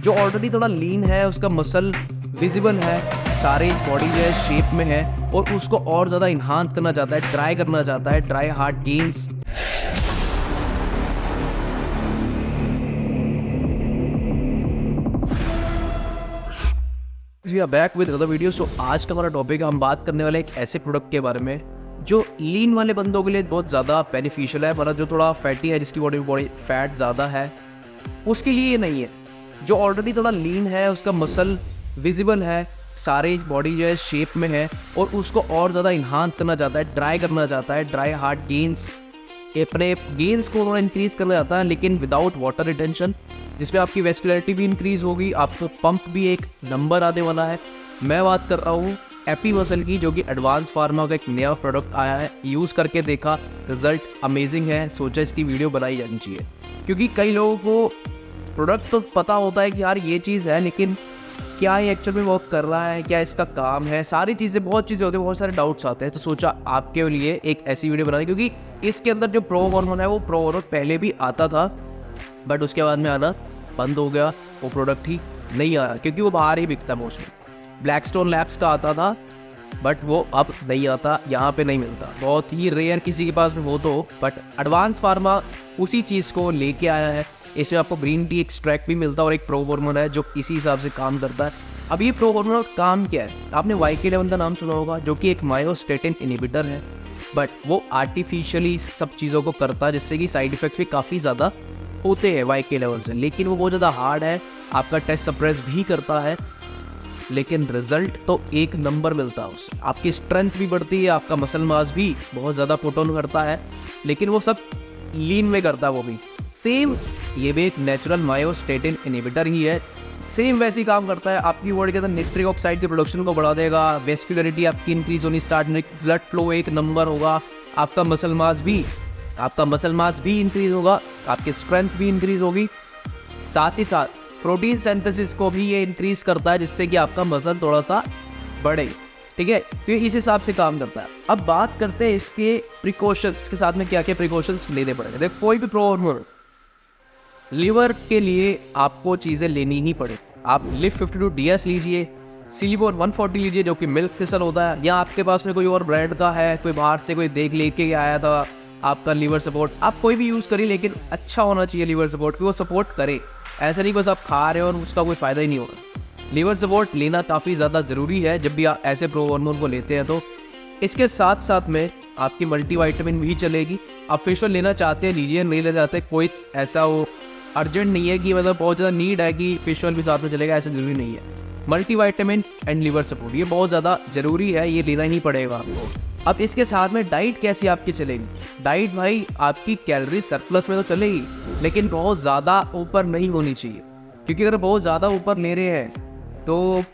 जो ऑलरेडी थोड़ा लीन है उसका मसल विजिबल है, सारे बॉडी जो है शेप में है और उसको और ज़्यादा इन्हांस करना चाहता है, ट्राई करना चाहता है, try hard gains. We are back with other video. So आज का हमारा टॉपिक है, हम बात करने वाले एक ऐसे प्रोडक्ट के बारे में जो लीन वाले बंदों के लिए बहुत ज़्यादा बेनिफिशियल है, मतलब जो थोड़ा फैटी है, जिसकी बॉडी फैट ज़्यादा है, उसके लिए ये नहीं है। जो ऑलरेडी थोड़ा लीन है, उसका मसल विजिबल है, सारे बॉडी जो है शेप में है और उसको और ज़्यादा इन्हांस करना चाहता है, ड्राई करना चाहता है, ड्राई हार्ड गेन्स, अपने गेन्स को थोड़ा इंक्रीज़ करना चाहता है लेकिन विदाउट वाटर रिटेंशन, जिसमें आपकी वेस्कुलरिटी भी इंक्रीज़ होगी, आपको पंप भी एक नंबर आने वाला है। मैं बात कर रहा हूँ एपी मसल की, जो कि एडवांस फार्मा का एक नया प्रोडक्ट आया है। यूज़ करके देखा, रिजल्ट अमेजिंग है, सोचा इसकी वीडियो बनाई जानी चाहिए। क्योंकि कई लोगों को प्रोडक्ट तो पता होता है कि यार ये चीज़ है, लेकिन क्या ये एक्चुअल में वर्क कर रहा है, क्या इसका काम है, सारी चीज़ें, बहुत चीज़ें होती हैं, बहुत सारे डाउट्स आते हैं। तो सोचा आपके लिए एक ऐसी वीडियो बनाई, क्योंकि इसके अंदर जो प्रो हार्मोन है वो प्रो हार्मोन पहले भी आता था, बट उसके बाद में आना बंद हो गया, वो प्रोडक्ट ही नहीं आ रहा क्योंकि वो बाहर ही बिकता मोस्टली। ब्लैकस्टोन लैब्स का आता था बट वो अब नहीं आता, यहाँ पे नहीं मिलता, बहुत ही रेयर किसी के पास में हो तो। बट एडवांस फार्मा उसी चीज़ को लेके आया है। इसमें आपको ग्रीन टी एक्सट्रैक्ट भी मिलता है और एक प्रो हार्मोन है जो इसी हिसाब से काम करता है। अब ये प्रो हार्मोन का काम क्या है? आपने YK11 का नाम सुना होगा, जो कि एक मायोस्टेटिन इनहिबिटर है, बट वो आर्टिफिशियली सब चीज़ों को करता है, जिससे कि साइड इफेक्ट भी काफ़ी ज़्यादा होते हैं YK11 से। लेकिन वो बहुत ज़्यादा हार्ड है, आपका टेस्ट सप्रेस भी करता है, लेकिन रिजल्ट तो एक नंबर मिलता है उससे। आपकी स्ट्रेंथ भी बढ़ती है, आपका मसल मास भी बहुत ज़्यादा पुट ऑन करता है, लेकिन वो सब लीन में करता है वो भी। सेम ये भी एक नेचुरल मायोस्टेटिन इनहिबिटर ही है, सेम वैसे ही काम करता है। आपकी बॉडी के अंदर निट्रिक ऑक्साइड की प्रोडक्शन को बढ़ा देगा, वेस्कुलरिटी आपकी इंक्रीज होनी स्टार्ट, ब्लड फ्लो एक नंबर होगा, आपका मसल मास भी इंक्रीज होगा, आपकी स्ट्रेंथ भी इंक्रीज होगी, साथ ही साथ प्रोटीन सिंथेसिस को भी ये इंक्रीज करता है, जिससे कि आपका मसल थोड़ा सा बढ़े। ठीक है, तो ये इस हिसाब से काम करता है। अब बात करते हैं इसके प्रिकॉशंस के साथ में क्या क्या प्रिकॉशंस लेने पड़ेंगे। देखो, कोई भी प्रो हार्मोन लीवर के लिए आपको चीज़ें लेनी ही पड़े। आप लिव 52 DS लीजिए, सिलिबोन 140 लीजिए जो कि मिल्क थिसल होता है, या आपके पास में कोई और ब्रांड का है, कोई बाहर से कोई देख लेके आया था आपका लीवर सपोर्ट, आप कोई भी यूज़ करिए, लेकिन अच्छा होना चाहिए लीवर सपोर्ट, कि वो सपोर्ट करे। ऐसा नहीं बस आप खा रहे हो और उसका कोई फ़ायदा ही नहीं होगा। लीवर सपोर्ट लेना काफ़ी ज़्यादा ज़रूरी है जब भी आप ऐसे प्रो हार्मोन को लेते हैं। तो इसके साथ साथ में आपकी मल्टीविटामिन भी चलेगी। आप फिश ऑयल लेना चाहते हैं लीजिए, नहीं लेना चाहते कोई ऐसा वो अर्जेंट नहीं है कि मतलब बहुत ज़्यादा नीड है कि फिश ऑयल भी साथ में चलेगा, ऐसा ज़रूरी नहीं है। मल्टीविटामिन एंड लीवर सपोर्ट ये बहुत ज़्यादा ज़रूरी है, ये लेना ही पड़ेगा आपको। अब इसके साथ में डाइट कैसी आपकी चलेगी? डाइट भाई आपकी कैलोरी सरप्लस में तो चलेगी, लेकिन बहुत ज़्यादा ऊपर नहीं होनी चाहिए, क्योंकि अगर बहुत ज़्यादा ऊपर ले रहे हैं तो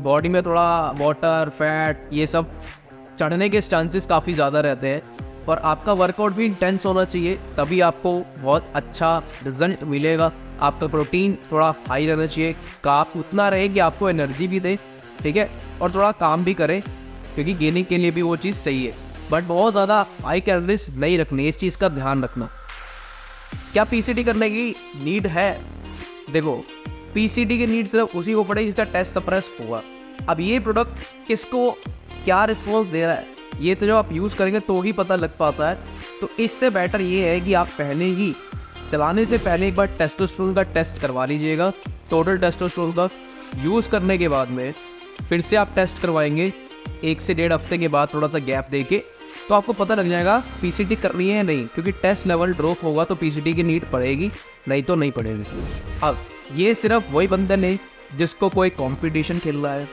बॉडी में थोड़ा वाटर, फैट, ये सब चढ़ने के चांसेस काफ़ी ज़्यादा रहते हैं। और आपका वर्कआउट भी इंटेंस होना चाहिए, तभी आपको बहुत अच्छा रिजल्ट मिलेगा। आपका प्रोटीन थोड़ा हाई रहना चाहिए, कार्ब उतना रहे कि आपको एनर्जी भी दे, ठीक है, और थोड़ा काम भी करे, क्योंकि गेनिंग के लिए भी वो चीज़ चाहिए। बट बहुत ज़्यादा हाई कैलोरीज नहीं रखनी, इस चीज़ का ध्यान रखना। क्या PCT करने की नीड है? देखो, PCT की नीड सिर्फ उसी को पड़ेगी जिसका टेस्ट सप्रेस होगा। अब ये प्रोडक्ट किसको क्या रिस्पॉन्स दे रहा है, ये तो जब आप यूज़ करेंगे तो ही पता लग पाता है। तो इससे बेटर ये है कि आप पहले ही चलाने से पहले एक बार टेस्टोस्टेरोन का टेस्ट करवा लीजिएगा। टोटल टेस्टोस्टेरोन का यूज़ करने के बाद में फिर से आप टेस्ट करवाएंगे 1 से 1.5 हफ्ते के बाद, थोड़ा सा गैप देके, तो आपको पता लग जाएगा PCT करनी है या नहीं, क्योंकि टेस्ट लेवल ड्रॉप होगा तो PCT की नीड पड़ेगी, नहीं तो नहीं पड़ेगी। अब ये सिर्फ वही बंदा नहीं जिसको कोई कंपटीशन खेल रहा है,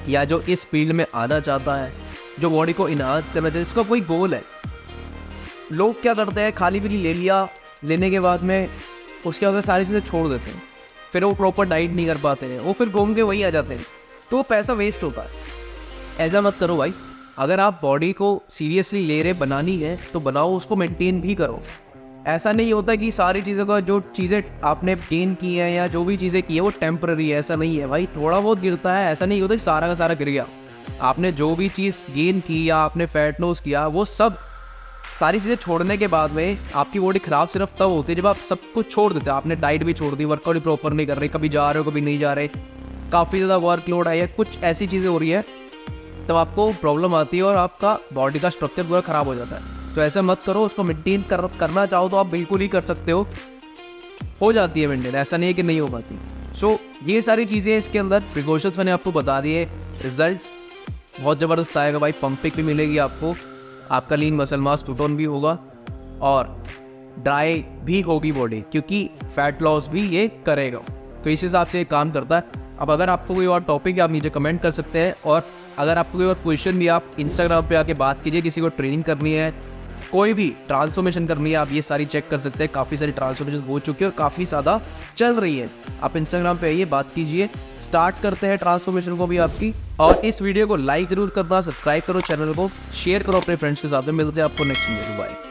या जो इस फील्ड में आना चाहता है, जो बॉडी को इन्हांस करना चाहिए, इसका कोई गोल है। लोग क्या करते हैं, खाली पीली ले लिया, लेने के बाद में उसके बाद सारी चीज़ें छोड़ देते हैं, फिर वो प्रॉपर डाइट नहीं कर पाते हैं, वो फिर घूम के वहीं आ जाते हैं, तो पैसा वेस्ट होता है। ऐसा मत करो भाई, अगर आप बॉडी को सीरियसली ले रहे, बनानी है तो बनाओ, उसको मेंटेन भी करो। ऐसा नहीं होता कि सारी चीज़ों का, जो चीज़ें आपने गेन की हैं या जो भी चीज़ें की है वो टेम्पररी है, ऐसा नहीं है भाई। थोड़ा बहुत गिरता है, ऐसा नहीं होता कि सारा का सारा गिर गया। आपने जो भी चीज़ गेन की या आपने फैट लॉस किया, वो सब सारी चीज़ें छोड़ने के बाद में आपकी बॉडी ख़राब सिर्फ तब होती है जब आप सब कुछ छोड़ देते हैं। आपने डाइट भी छोड़ दी, वर्कआउट भी प्रॉपर नहीं कर रहे, कभी जा रहे हो कभी नहीं जा रहे, काफ़ी ज़्यादा वर्कलोड है या कुछ ऐसी चीज़ें हो रही है, तब आपको प्रॉब्लम आती है और आपका बॉडी का स्ट्रक्चर पूरा ख़राब हो जाता है। तो ऐसा मत करो, उसको मेंटेन करना चाहो तो आप बिल्कुल ही कर सकते हो जाती है मेंटेन, ऐसा नहीं है कि नहीं हो पाती। सो ये सारी चीज़ें इसके अंदर प्रिकॉशंस मैंने आपको बता दिए। रिजल्ट्स बहुत ज़बरदस्त आएगा भाई, पंपिंग भी मिलेगी आपको, आपका lean muscle mass to tone भी होगा और ड्राई भी होगी बॉडी, क्योंकि फैट लॉस भी ये करेगा। तो इस हिसाब से ये काम करता है। अब अगर आपको कोई और टॉपिक है आप नीचे कमेंट कर सकते हैं, और अगर आपको कोई और क्वेश्चन भी आप इंस्टाग्राम पे आके बात कीजिए, किसी को ट्रेनिंग करनी है, कोई भी ट्रांसफॉर्मेशन करनी है, आप ये सारी चेक कर सकते हैं। काफ़ी सारी ट्रांसफॉर्मेशन हो चुकी है और काफ़ी ज़्यादा चल रही है। आप इंस्टाग्राम पे आइए, बात कीजिए, स्टार्ट करते हैं ट्रांसफॉर्मेशन को भी आपकी। और इस वीडियो को लाइक ज़रूर करना, सब्सक्राइब करो चैनल को, शेयर करो अपने फ्रेंड्स के साथ में। मिलते हैं आपको नेक्स्ट वीडियो, बाय।